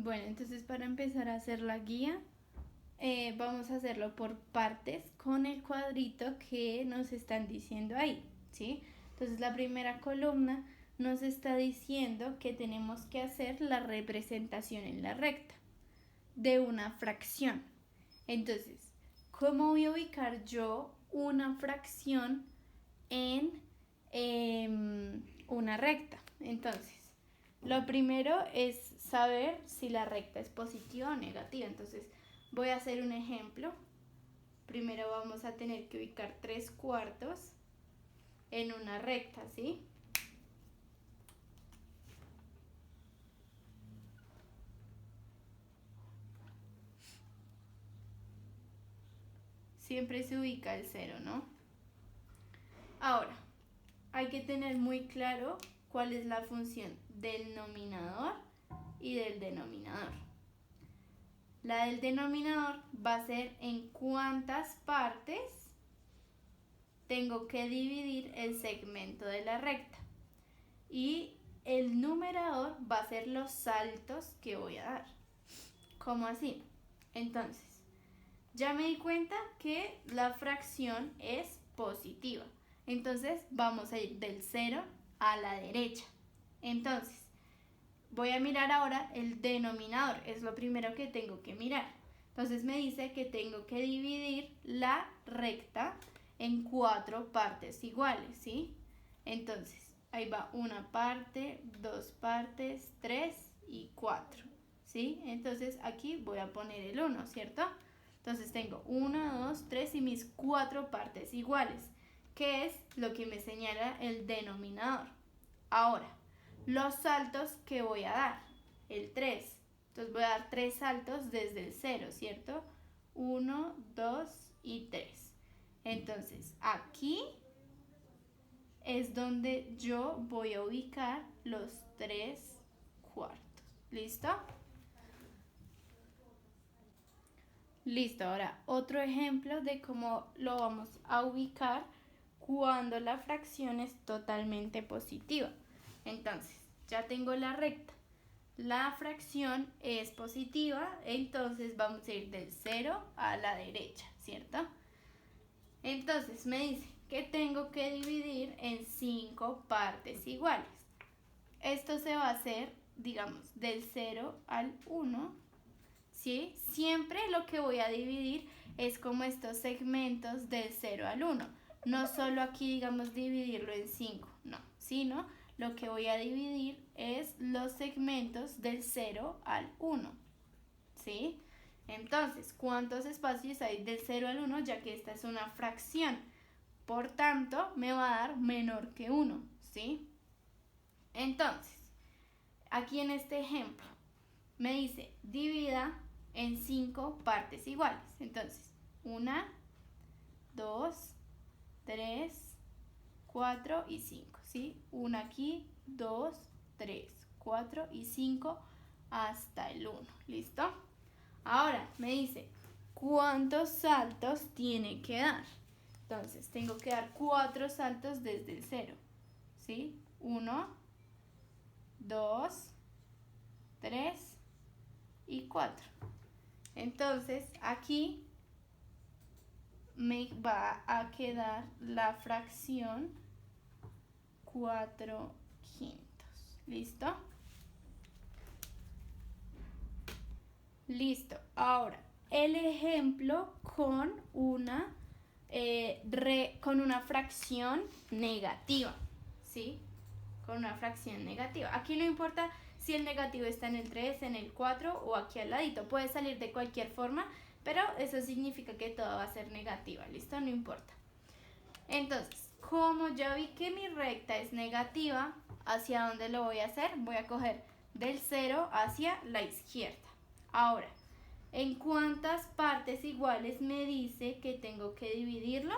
Bueno, entonces para empezar a hacer la guía, vamos a hacerlo por partes con el cuadrito que nos están diciendo ahí, ¿sí? Entonces la primera columna nos está diciendo que tenemos que hacer la representación en la recta de una fracción. Entonces, ¿cómo voy a ubicar yo una fracción en una recta? Entonces, lo primero es saber si la recta es positiva o negativa. Entonces, voy a hacer un ejemplo. Primero vamos a tener que ubicar 3/4 en una recta, ¿sí? Siempre se ubica el 0, ¿no? Ahora, hay que tener muy claro cuál es la función del nominador y del denominador. La del denominador va a ser en cuántas partes tengo que dividir el segmento de la recta. Y el numerador va a ser los saltos que voy a dar. ¿Cómo así? Entonces, ya me di cuenta que la fracción es positiva. Entonces, vamos a ir del 0 a la derecha. Entonces, voy a mirar ahora el denominador, es lo primero que tengo que mirar. Entonces me dice que tengo que dividir la recta en 4 partes iguales, ¿sí? Entonces, ahí va una parte, 2 partes, 3 y 4, ¿sí? Entonces aquí voy a poner el 1, ¿cierto? Entonces tengo 1, 2, 3 y mis 4 partes iguales, que es lo que me señala el denominador. Ahora, los saltos que voy a dar, el 3. Entonces voy a dar 3 saltos desde el 0, ¿cierto? 1, 2 y 3. Entonces aquí es donde yo voy a ubicar los 3/4. ¿Listo? Listo, ahora otro ejemplo de cómo lo vamos a ubicar cuando la fracción es totalmente positiva. Entonces, ya tengo la recta. La fracción es positiva, entonces vamos a ir del 0 a la derecha, ¿cierto? Entonces me dice que tengo que dividir en 5 partes iguales. Esto se va a hacer, digamos, del 0 al 1, ¿sí? Siempre lo que voy a dividir es como estos segmentos del 0 al 1. No solo aquí, digamos, dividirlo en 5, no, sino lo que voy a dividir es los segmentos del 0 al 1, ¿sí? Entonces, ¿cuántos espacios hay del 0 al 1? Ya que esta es una fracción. Por tanto, me va a dar menor que 1, ¿sí? Entonces, aquí en este ejemplo, me dice divida en 5 partes iguales. Entonces, 1, 2, 3, 4 y 5, ¿sí? 1 aquí, 2, 3, 4 y 5 hasta el 1, ¿listo? Ahora me dice, ¿cuántos saltos tiene que dar? Entonces, tengo que dar 4 saltos desde el 0, ¿sí? 1, 2, 3 y 4. Entonces, aquí me va a quedar la fracción 4/5. ¿Listo? Listo. Ahora, el ejemplo con una fracción negativa, ¿sí? Con una fracción negativa. Aquí no importa si el negativo está en el 3, en el 4 o aquí al ladito. Puede salir de cualquier forma, pero eso significa que todo va a ser negativa, ¿listo? No importa. Entonces, como ya vi que mi recta es negativa, ¿hacia dónde lo voy a hacer? Voy a coger del 0 hacia la izquierda. Ahora, ¿en cuántas partes iguales me dice que tengo que dividirlo?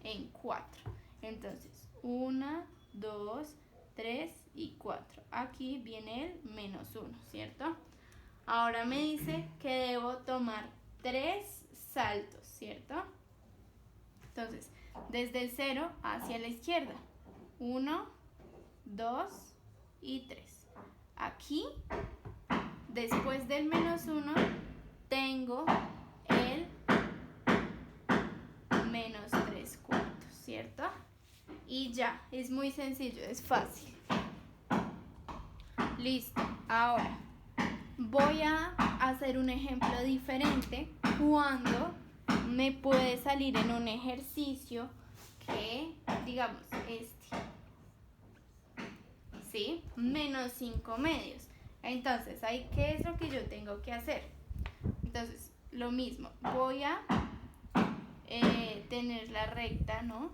En 4. Entonces, 1, 2, 3 y 4. Aquí viene el menos 1, ¿cierto? Ahora me dice que debo tomar 3 saltos, ¿cierto? Entonces, desde el 0 hacia la izquierda. 1, 2 y 3. Aquí después del menos 1 tengo el menos 3/4, ¿cierto? Y ya, es muy sencillo, es fácil. Listo, ahora voy a hacer un ejemplo diferente cuando me puede salir en un ejercicio que, digamos, ¿sí? Menos 5/2. Entonces, ahí, ¿qué es lo que yo tengo que hacer? Entonces, lo mismo, voy a tener la recta, ¿no?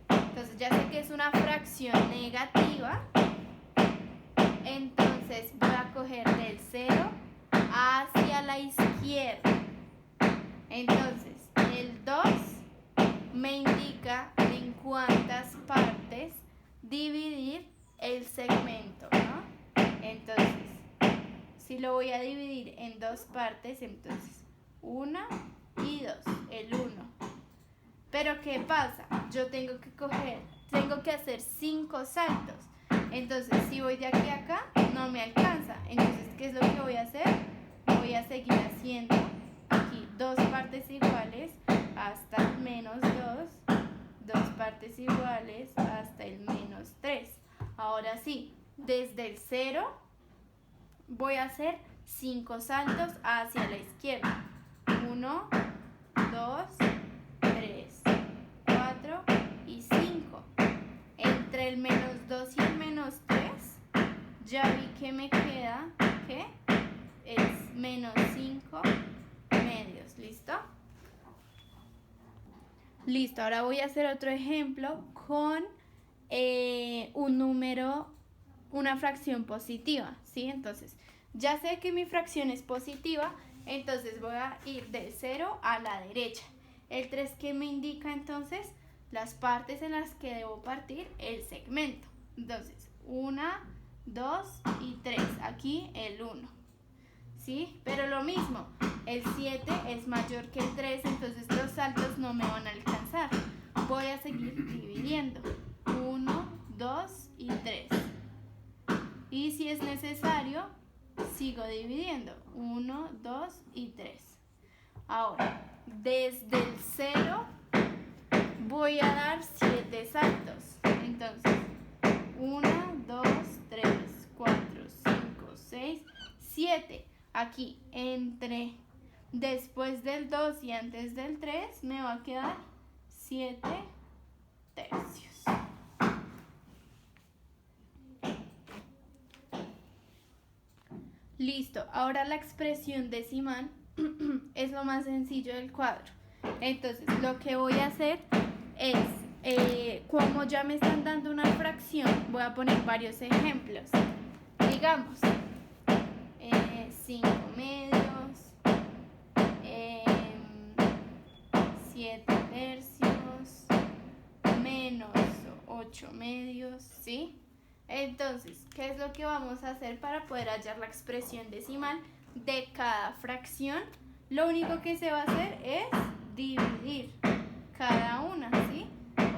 Entonces, ya sé que es una fracción negativa. Entonces, voy a coger del 0 hacia la izquierda. Entonces, el 2 me indica en cuántas partes dividir el segmento, ¿no? Entonces, si lo voy a dividir en 2 partes, entonces 1 y 2, el 1. Pero ¿qué pasa? Yo tengo que hacer 5 saltos. Entonces, si voy de aquí a acá, no me alcanza. Entonces, ¿qué es lo que voy a hacer? Voy a seguir haciendo aquí 2 partes iguales hasta el menos 2, 2 partes iguales hasta el menos 3. Ahora sí, desde el 0 voy a hacer 5 saltos hacia la izquierda. 1, 2, 3, 4 y 5. Entre el menos 2 y el menos 3, ya vi que me queda, ¿qué? Es menos 5/2, ¿listo? Listo, ahora voy a hacer otro ejemplo con un número, una fracción positiva, ¿sí? Entonces, ya sé que mi fracción es positiva, entonces voy a ir del 0 a la derecha. El 3 que me indica entonces las partes en las que debo partir el segmento. Entonces, 1, 2 y 3. Aquí el 1. ¿Sí? Pero lo mismo, el 7 es mayor que el 3, entonces los saltos no me van a alcanzar. Voy a seguir dividiendo. 1, 2 y 3. Y si es necesario, sigo dividiendo. 1, 2 y 3. Ahora, desde el 0 voy a dar 7 saltos. Entonces, 1, 2, 3, 4, 5, 6, 7. Aquí, después del 2 y antes del 3, me va a quedar 7 tercios. Listo, ahora la expresión decimal es lo más sencillo del cuadro. Entonces, lo que voy a hacer es, como ya me están dando una fracción, voy a poner varios ejemplos. Digamos, 5/2, 7 tercios, menos 8/2, ¿sí? Entonces, ¿qué es lo que vamos a hacer para poder hallar la expresión decimal de cada fracción? Lo único que se va a hacer es dividir cada una, ¿sí?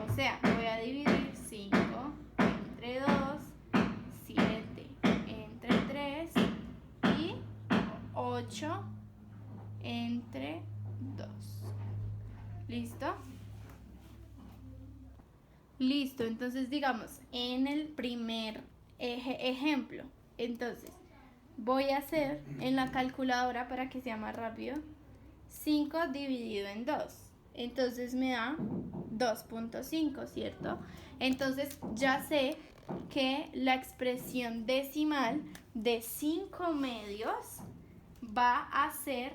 O sea, voy a dividir 5 entre 2, 7 entre 3 y 8 entre 2. ¿Listo? Listo, entonces digamos, en el primer ejemplo, entonces voy a hacer en la calculadora para que sea más rápido, 5 dividido en 2, entonces me da 2.5, ¿cierto? Entonces ya sé que la expresión decimal de 5/2 va a ser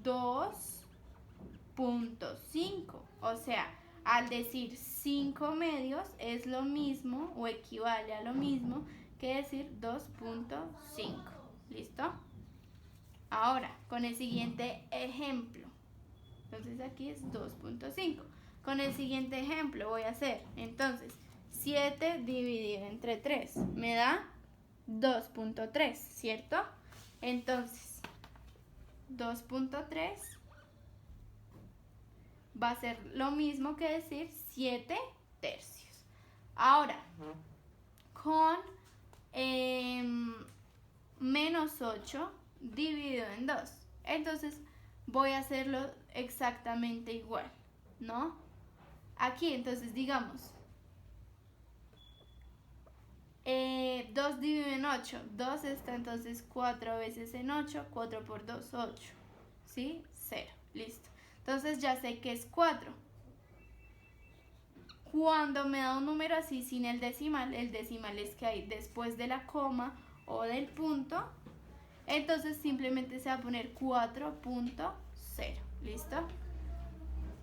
2.5, o sea, al decir 5/2 es lo mismo o equivale a lo mismo que decir 2.5. ¿Listo? Ahora, con el siguiente ejemplo. Entonces aquí es 2.5. Con el siguiente ejemplo voy a hacer, entonces, 7 dividido entre 3. Me da 2.3, ¿cierto? Entonces, 2.3 va a ser lo mismo que decir 7 tercios. Ahora, con menos 8 dividido en 2. Entonces voy a hacerlo exactamente igual, ¿no? Aquí, entonces digamos, 2 dividido en 8, 2 está entonces 4 veces en 8, 4 por 2, 8, ¿sí? 0, listo. Entonces ya sé que es 4. Cuando me da un número así sin el decimal es que hay después de la coma o del punto, entonces simplemente se va a poner 4.0, ¿listo?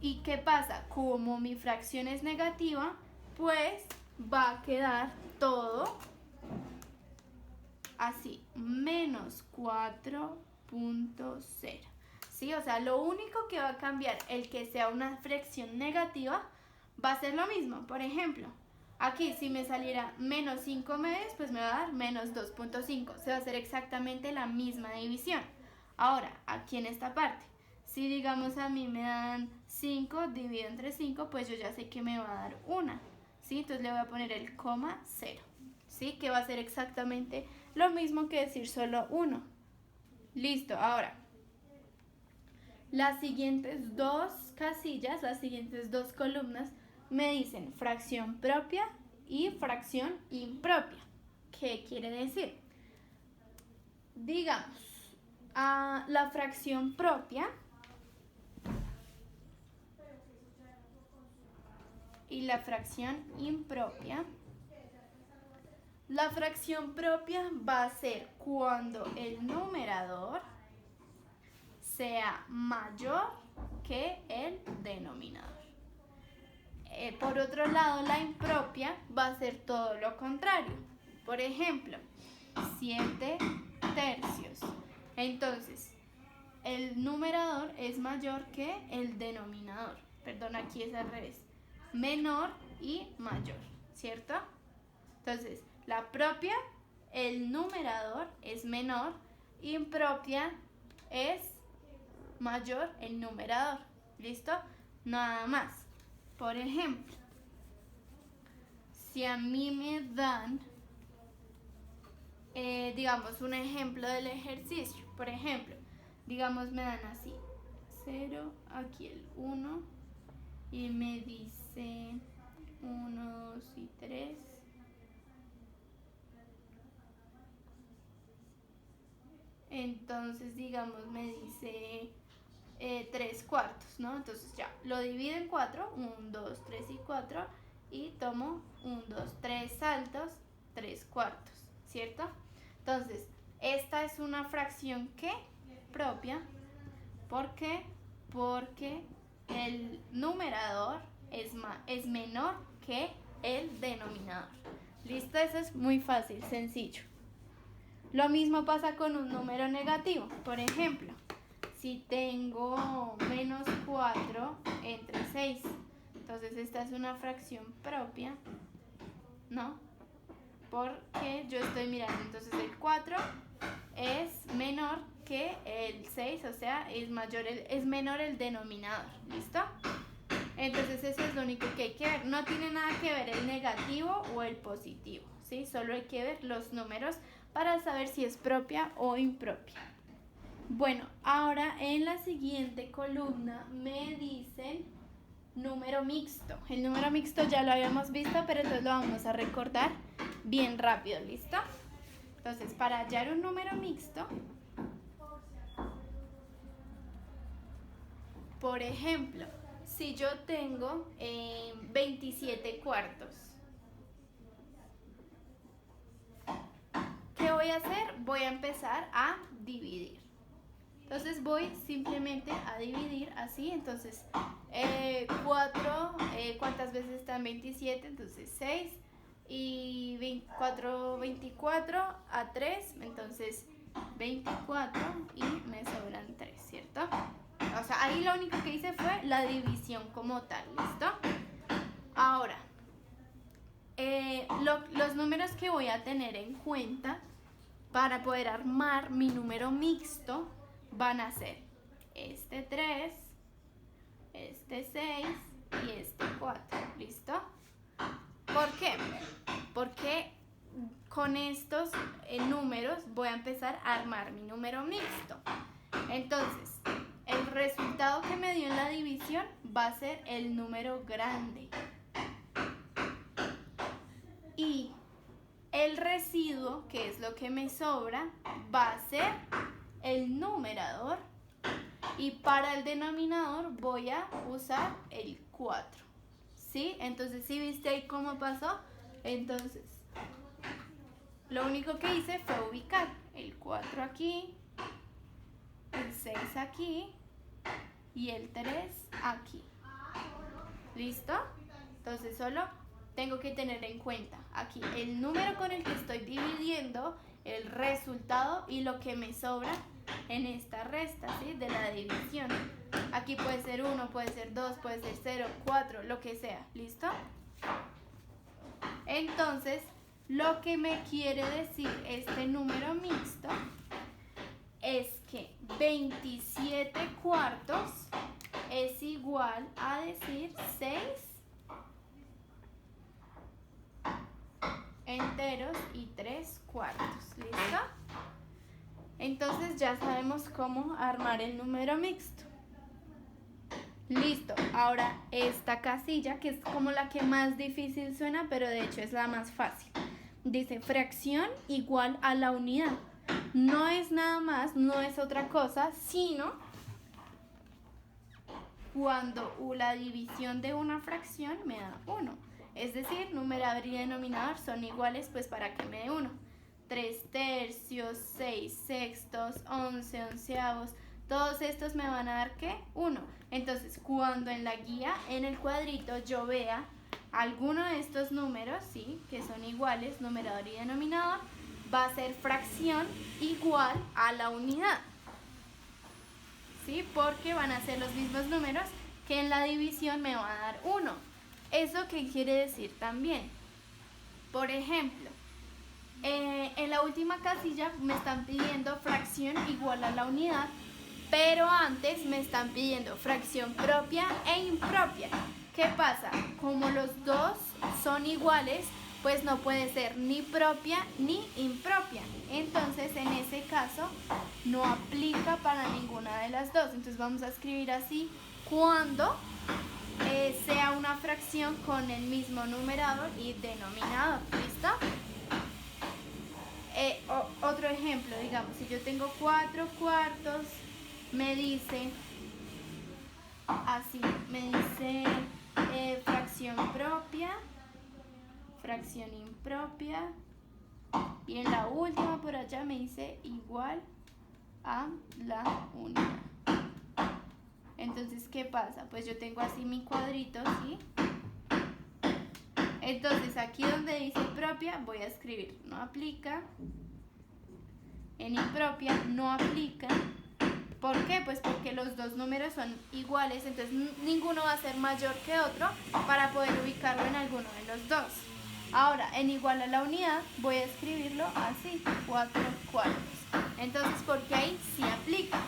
¿Y qué pasa? Como mi fracción es negativa, pues va a quedar todo así, menos 4.0. ¿Sí? O sea, lo único que va a cambiar el que sea una fracción negativa va a ser lo mismo. Por ejemplo, aquí si me saliera menos 5/10, pues me va a dar menos 2.5. Se va a hacer exactamente la misma división. Ahora, aquí en esta parte, si digamos a mí me dan 5 dividido entre 5, pues yo ya sé que me va a dar 1. ¿Sí? Entonces le voy a poner el coma 0. ¿Sí? Que va a ser exactamente lo mismo que decir solo 1. Listo, ahora las siguientes dos casillas, las siguientes dos columnas me dicen fracción propia y fracción impropia. ¿Qué quiere decir? Digamos, la fracción propia y la fracción impropia. La fracción propia va a ser cuando el numerador sea mayor que el denominador. Por otro lado, la impropia va a ser todo lo contrario. Por ejemplo, 7/3. Entonces, el numerador es mayor que el denominador. Perdón, aquí es al revés. Menor y mayor, ¿cierto? Entonces, la propia, el numerador es menor, impropia es mayor el numerador. ¿Listo? Nada más. Por ejemplo, si a mí me dan, digamos, un ejemplo del ejercicio. Por ejemplo, digamos, me dan así, 0, aquí el 1, y me dice 1, 2 y 3. Entonces, digamos, me dice 3/4, ¿no? Entonces ya, lo divido en 4, 1, 2, 3 y 4, y tomo 1, 2, 3 saltos, 3/4, ¿cierto? Entonces, esta es una fracción que propia. ¿Por qué? Porque el numerador es menor que el denominador. ¿Listo? Eso es muy fácil, sencillo. Lo mismo pasa con un número negativo. Por ejemplo, si tengo menos 4 entre 6, entonces esta es una fracción propia, ¿no? Porque yo estoy mirando, entonces el 4 es menor que el 6, o sea, es menor el denominador, ¿listo? Entonces eso es lo único que hay que ver. No tiene nada que ver el negativo o el positivo, ¿sí? Solo hay que ver los números para saber si es propia o impropia. Bueno, ahora en la siguiente columna me dicen número mixto. El número mixto ya lo habíamos visto, pero entonces lo vamos a recordar bien rápido, ¿listo? Entonces, para hallar un número mixto, por ejemplo, si yo tengo 27/4, ¿qué voy a hacer? Voy a empezar a dividir. Entonces voy simplemente a dividir así. Entonces 4, ¿cuántas veces está en 27? Entonces 6 y 24 a 3, entonces 24 y me sobran 3, ¿cierto? O sea, ahí lo único que hice fue la división como tal, ¿listo? Ahora, los números que voy a tener en cuenta para poder armar mi número mixto van a ser este 3, este 6 y este 4, ¿listo? ¿Por qué? Porque con estos números voy a empezar a armar mi número mixto. Entonces, el resultado que me dio en la división va a ser el número grande. Y el residuo, que es lo que me sobra, va a ser el numerador. Y para el denominador voy a usar el 4. ¿Sí? Entonces, ¿sí viste ahí cómo pasó? Entonces, lo único que hice fue ubicar el 4 aquí, el 6 aquí y el 3 aquí. ¿Listo? Entonces, solo tengo que tener en cuenta aquí el número con el que estoy dividiendo, el resultado y lo que me sobra en esta resta, ¿sí? De la división. Aquí puede ser 1, puede ser 2, puede ser 0, 4, lo que sea. ¿Listo? Entonces, lo que me quiere decir este número mixto es que 27 cuartos es igual a decir 6 enteros y 3 cuartos. ¿Listo? Entonces ya sabemos cómo armar el número mixto. Listo, ahora esta casilla, que es como la que más difícil suena, pero de hecho es la más fácil. Dice fracción igual a la unidad. No es nada más, no es otra cosa, sino cuando la división de una fracción me da 1. Es decir, numerador y denominador son iguales, pues para que me dé 1. 3 tercios, 6 sextos, 11 onceavos, todos estos me van a dar ¿qué? 1. Entonces, cuando en la guía, en el cuadrito, yo vea alguno de estos números, ¿sí? Que son iguales, numerador y denominador, va a ser fracción igual a la unidad. ¿Sí? Porque van a ser los mismos números que en la división me va a dar 1. ¿Eso qué quiere decir también? Por ejemplo, en la última casilla me están pidiendo fracción igual a la unidad, pero antes me están pidiendo fracción propia e impropia. ¿Qué pasa? Como los dos son iguales, pues no puede ser ni propia ni impropia. Entonces, en ese caso, no aplica para ninguna de las dos. Entonces, vamos a escribir así cuando sea una fracción con el mismo numerador y denominador. ¿Listo? Otro ejemplo, digamos, si yo tengo 4 cuartos, me dice así, me dice fracción propia, fracción impropia, y en la última por allá me dice igual a la unidad. Entonces, ¿qué pasa? Pues yo tengo así mi cuadrito, ¿sí? Entonces, aquí donde dice propia, voy a escribir no aplica. En impropia no aplica. ¿Por qué? Pues porque los dos números son iguales, entonces ninguno va a ser mayor que otro para poder ubicarlo en alguno de los dos. Ahora, en igual a la unidad, voy a escribirlo así, 4 cuartos. Entonces, porque ahí sí aplica.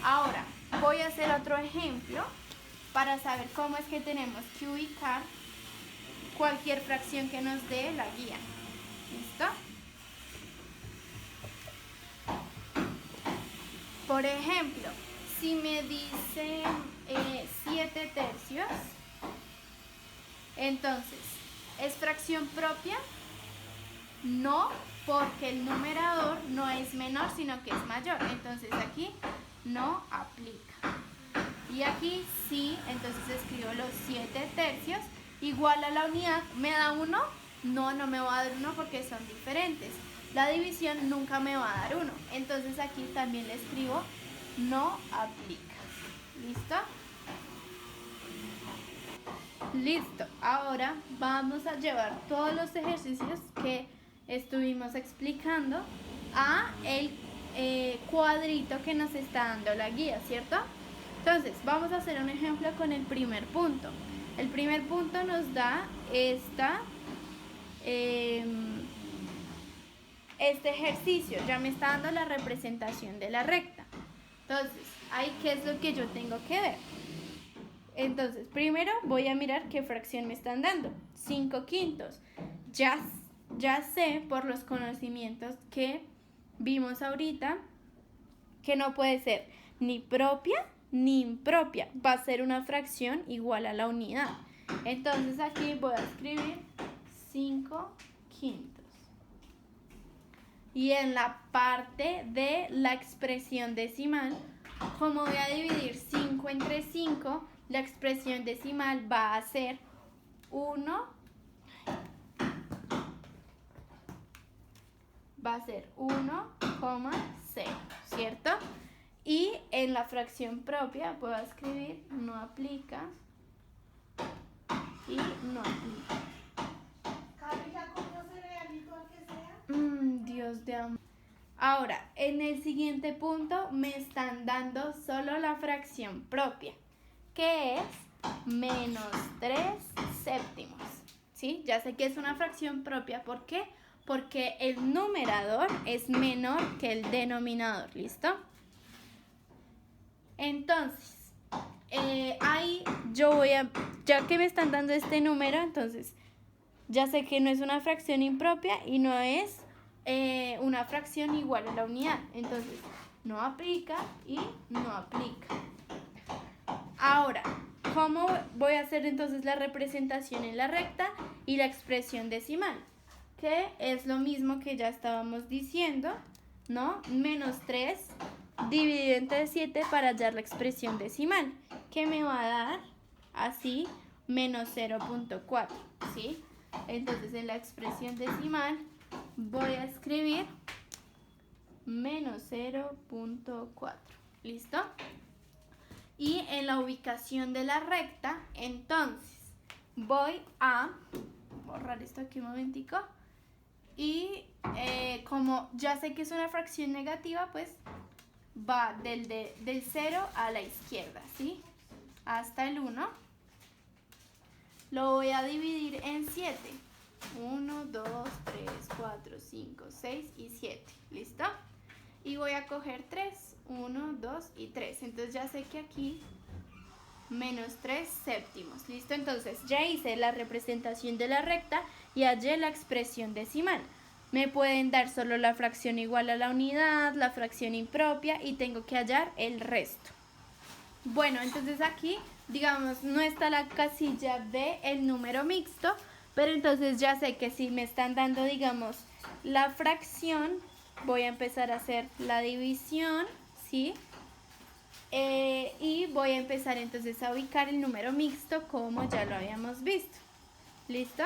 Ahora, voy a hacer otro ejemplo para saber cómo es que tenemos que ubicar cualquier fracción que nos dé la guía. ¿Listo? Por ejemplo, si me dice 7 tercios, entonces, ¿es fracción propia? No, porque el numerador no es menor, sino que es mayor. Entonces, aquí no aplica. Y aquí sí, entonces escribo los 7 tercios. Igual a la unidad, ¿me da 1? No, no me va a dar 1 porque son diferentes. La división nunca me va a dar 1. Entonces aquí también le escribo no aplica. ¿Listo? Listo. Ahora vamos a llevar todos los ejercicios que estuvimos explicando a el cuadrito que nos está dando la guía, ¿cierto? Entonces, vamos a hacer un ejemplo con el primer punto. El primer punto nos da este ejercicio, ya me está dando la representación de la recta. Entonces, ahí, ¿qué es lo que yo tengo que ver? Entonces, primero voy a mirar qué fracción me están dando. 5 quintos. Ya ya sé por los conocimientos que vimos ahorita que no puede ser ni propia ni impropia. Va a ser una fracción igual a la unidad. Entonces aquí voy a escribir 5/5. Y en la parte de la expresión decimal, como voy a dividir 5 entre 5, la expresión decimal va a ser 1, va a ser 1,0, ¿cierto? Y en la fracción propia voy a escribir no aplica y no aplica. Camila, ¿cómo se realito al que sea? Dios de amor. Ahora, en el siguiente punto me están dando solo la fracción propia, que es -3/7. ¿Sí? Ya sé que es una fracción propia. ¿Por qué? Porque el numerador es menor que el denominador. ¿Listo? Entonces, ahí yo voy a, ya que me están dando este número, entonces ya sé que no es una fracción impropia y no es una fracción igual a la unidad. Entonces, no aplica y no aplica. Ahora, ¿cómo voy a hacer entonces la representación en la recta y la expresión decimal? Que es lo mismo que ya estábamos diciendo, ¿no? -3 dividido entre 7 para hallar la expresión decimal, que me va a dar así -0.4, ¿sí? Entonces en la expresión decimal voy a escribir -0.4, ¿listo? Y en la ubicación de la recta, entonces voy a borrar esto aquí un momentico. Y como ya sé que es una fracción negativa, pues va del 0 a la izquierda, ¿sí? Hasta el 1. Lo voy a dividir en 7. 1, 2, 3, 4, 5, 6 y 7. ¿Listo? Y voy a coger 3. 1, 2 y 3. Entonces ya sé que aquí -3/7. ¿Listo? Entonces ya hice la representación de la recta y hallé la expresión decimal. Me pueden dar solo la fracción igual a la unidad, la fracción impropia y tengo que hallar el resto. Bueno, entonces aquí, digamos, no está la casilla de el número mixto, pero entonces ya sé que si me están dando, digamos, la fracción, voy a empezar a hacer la división, ¿sí? Y voy a empezar entonces a ubicar el número mixto como ya lo habíamos visto. ¿Listo?